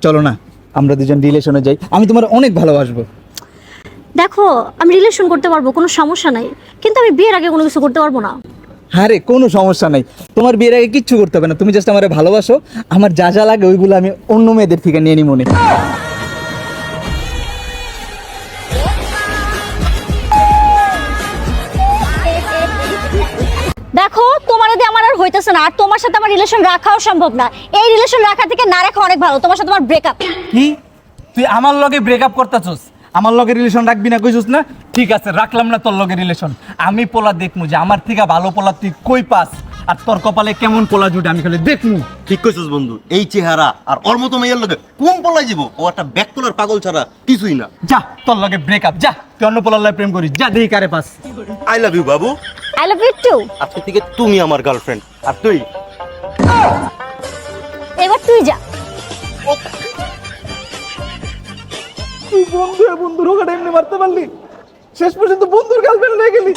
চলো না আমরা দুজন রিলেশনে যাই, আমি তোমার অনেক ভালোবাসবো। দেখো আমি রিলেশন করতে পারবো, কোনো সমস্যা নাই, কিন্তু আমি বিয়ের আগে কোনো কিছু করতে পারবো না। হ্যাঁ রে, কোনো সমস্যা নাই, তোমার বিয়ের আগে কিচ্ছু করতে হবে না, তুমি জাস্ট আমারে ভালোবাসো। আমার যা যা লাগে ওইগুলো আমি অন্য মেয়েদের থেকে নিয়ে নি মনে। দেখো তোমার যদি আমার আর হইতেছে না, আর তোমার সাথে আমার রিলেশন রাখাও সম্ভব না। এই রিলেশন রাখা থেকে না রাখা অনেক ভালো। তোমার সাথে আমার ব্রেকআপ। কি তুই আমার লগে ব্রেকআপ করতেছস? আমার লগে রিলেশন রাখবি না কইছস না? ঠিক আছে, রাখলাম না তোর লগে রিলেশন। আমি পোলা দেখমু যে আমার থেকে ভালো পোলা তুই কই পাস, আর তোর কপালে কেমন পোলা জুটে আমি খালি দেখমু। ঠিক কইছস বন্ধু, এই চেহারা আর ওর মতো মেয়ের লগে কোন পলাই যাব? ও একটা ব্যাককলার পাগল ছাড়া কিছুই না। যা তোর লগে ব্রেকআপ, যা তুই অন্য পোলার লগে প্রেম করিস, যা দেখি কারে পাস। আই লাভ ইউ বাবু। I love you too. আজকে থেকে তুমি আমার গার্লফ্রেন্ড আর তুই। এবার তুই যা। তুই বন্ধু বন্ধুর ওখানে এমনি মারতে পারলি, শেষ পর্যন্ত বন্ধুর গার্লফ্রেন্ড হয়ে গেলি।